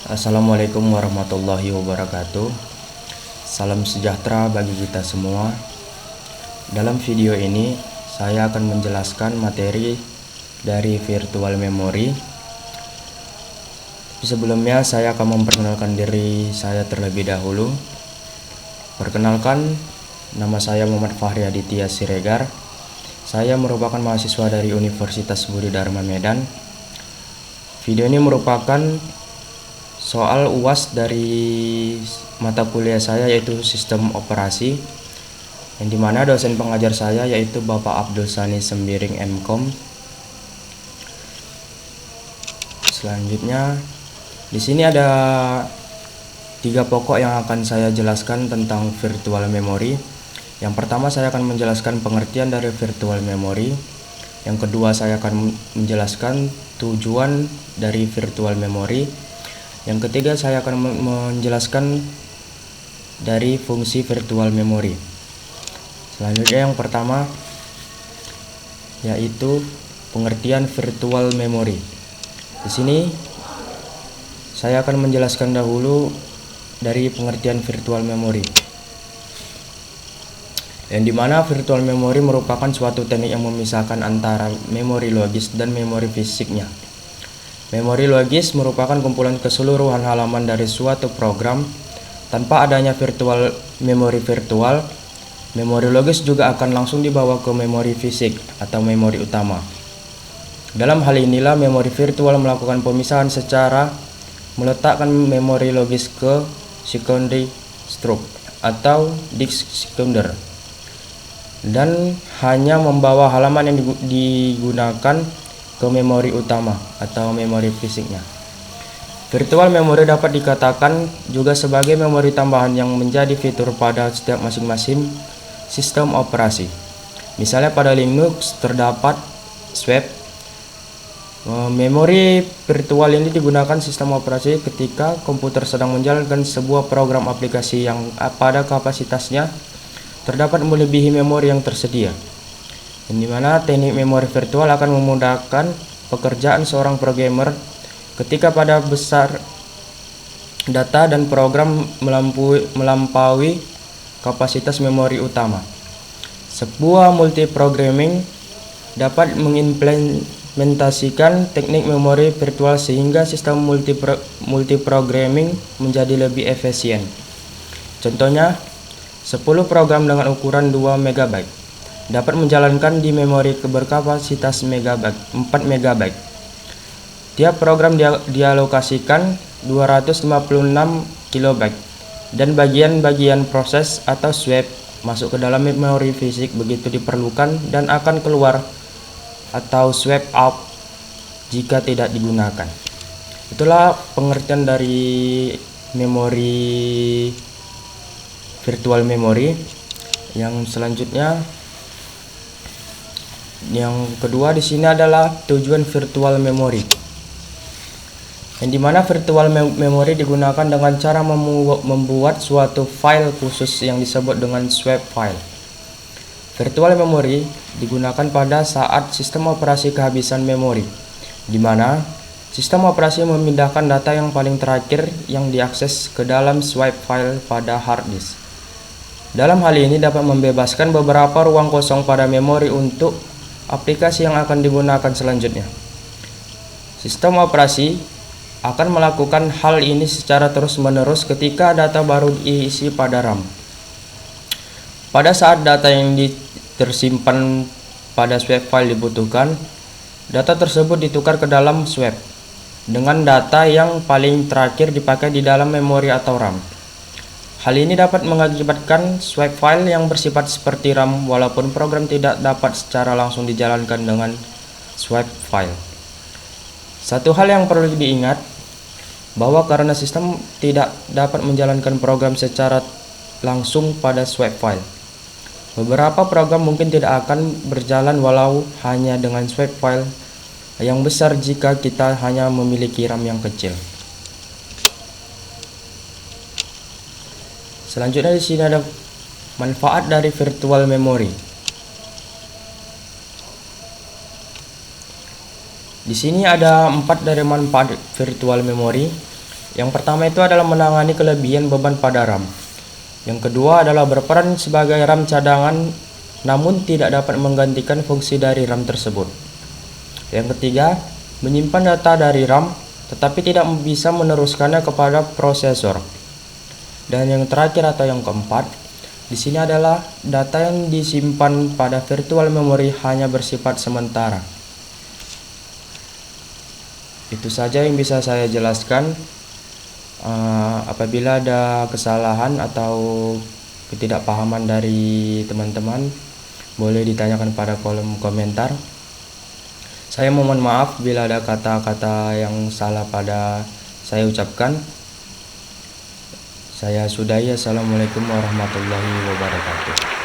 Assalamualaikum warahmatullahi wabarakatuh. Salam sejahtera bagi kita semua. Dalam video ini saya akan menjelaskan materi dari virtual memory. Sebelumnya saya akan memperkenalkan diri saya terlebih dahulu. Perkenalkan, nama saya Muhammad Fahri Aditya Siregar. Saya merupakan mahasiswa dari Universitas Budi Dharma Medan. Video ini merupakan soal UAS dari mata kuliah saya, yaitu sistem operasi, yang dimana dosen pengajar saya yaitu Bapak Abdul Sani Sembiring MKom. Selanjutnya di sini ada 3 pokok yang akan saya jelaskan tentang virtual memory. Yang pertama, saya akan menjelaskan pengertian dari virtual memory. Yang kedua, saya akan menjelaskan tujuan dari virtual memory. Yang ketiga, saya akan menjelaskan dari fungsi virtual memory. Selanjutnya yang pertama yaitu pengertian virtual memory. Di sini saya akan menjelaskan dahulu dari pengertian virtual memory. Yang dimana virtual memory merupakan suatu teknik yang memisahkan antara memori logis dan memori fisiknya. Memori logis merupakan kumpulan keseluruhan halaman dari suatu program. Tanpa adanya virtual memory virtual, memori logis juga akan langsung dibawa ke memori fisik atau memori utama. Dalam hal inilah memori virtual melakukan pemisahan secara meletakkan memori logis ke secondary stroke atau disk secondary, dan hanya membawa halaman yang digunakan ke memori utama atau memori fisiknya. Virtual memory dapat dikatakan juga sebagai memori tambahan yang menjadi fitur pada setiap masing-masing sistem operasi. Misalnya pada Linux terdapat swap. Memori virtual ini digunakan sistem operasi ketika komputer sedang menjalankan sebuah program aplikasi yang pada kapasitasnya terdapat melebihi memori yang tersedia. Di mana teknik memori virtual akan memudahkan pekerjaan seorang programmer ketika pada besar data dan program melampaui kapasitas memori utama. Sebuah multiprogramming dapat mengimplementasikan teknik memori virtual sehingga sistem multiprogramming menjadi lebih efisien. Contohnya, 10 program dengan ukuran 2 MB dapat menjalankan di memori berkapasitas 4 MB. Tiap program dialokasikan 256 KB dan bagian-bagian proses atau swap masuk ke dalam memori fisik begitu diperlukan dan akan keluar atau swap out jika tidak digunakan. Itulah pengertian dari memori virtual memory. Yang selanjutnya, yang kedua di sini adalah tujuan virtual memory. Yang dimana virtual memory digunakan dengan cara membuat suatu file khusus yang disebut dengan swap file. Virtual memory digunakan pada saat sistem operasi kehabisan memori, di mana sistem operasi memindahkan data yang paling terakhir yang diakses ke dalam swap file pada hard disk. Dalam hal ini dapat membebaskan beberapa ruang kosong pada memori untuk aplikasi yang akan digunakan selanjutnya. Sistem operasi akan melakukan hal ini secara terus-menerus ketika data baru diisi pada RAM. Pada saat data yang tersimpan pada swap file dibutuhkan, data tersebut ditukar ke dalam swap dengan data yang paling terakhir dipakai di dalam memori atau RAM. Hal ini dapat mengakibatkan swap file yang bersifat seperti RAM walaupun program tidak dapat secara langsung dijalankan dengan swap file. Satu hal yang perlu diingat, bahwa karena sistem tidak dapat menjalankan program secara langsung pada swap file, beberapa program mungkin tidak akan berjalan walau hanya dengan swap file yang besar jika kita hanya memiliki RAM yang kecil. Selanjutnya di sini ada manfaat dari virtual memory. Di sini ada 4 dari manfaat virtual memory. Yang pertama itu adalah menangani kelebihan beban pada RAM. Yang kedua adalah berperan sebagai RAM cadangan namun tidak dapat menggantikan fungsi dari RAM tersebut. Yang ketiga, menyimpan data dari RAM tetapi tidak bisa meneruskannya kepada prosesor. Dan yang terakhir atau yang keempat, di sini adalah data yang disimpan pada virtual memory hanya bersifat sementara. Itu saja yang bisa saya jelaskan. Apabila ada kesalahan atau ketidakpahaman dari teman-teman, boleh ditanyakan pada kolom komentar. Saya mohon maaf bila ada kata-kata yang salah pada saya ucapkan. Saya sudahi. Assalamualaikum warahmatullahi wabarakatuh.